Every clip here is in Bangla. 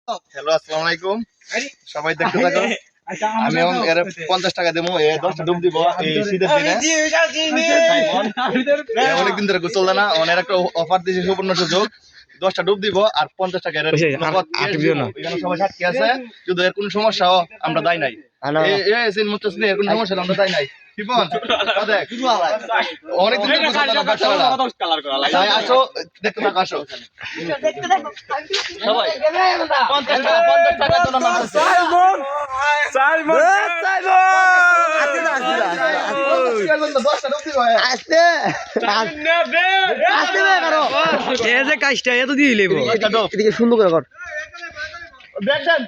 হ্যালো, আসসালামু আলাইকুম। সবাই দেখতে থাকো। আমি এখন এর 50 টাকা দেবো, 10টা ডুব দিব এই শীতের দিনে। অনেকদিন ধরে গোসল দেয় না, অনেক একটা অফার দিয়েছে, সুবর্ণ সুযোগ। 10টা ডুব দিব আর 50 টাকা এখানে সবাই সাক্ষী আছে। যদি এর কোনো সমস্যা আমরা দায় নাই, এর কোনো সমস্যা আমরা দায় নাই। অনেকদিন ধরে গোসল দেয় না, তাই আসো, দেখতে থাকো, আসো সবাই। 50 টাকা জন্য নাম আছে। কাজটা এত দিয়ে লেব এদিকে সুন্দর করে কর দেখেন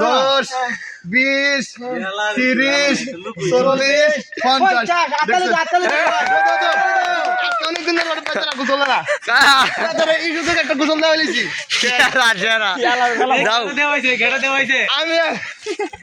দশ 20 30 40 50 অনেকদিন গোসল না এই সুযোগ একটা গোসল দেওয়া হয়েছি আমি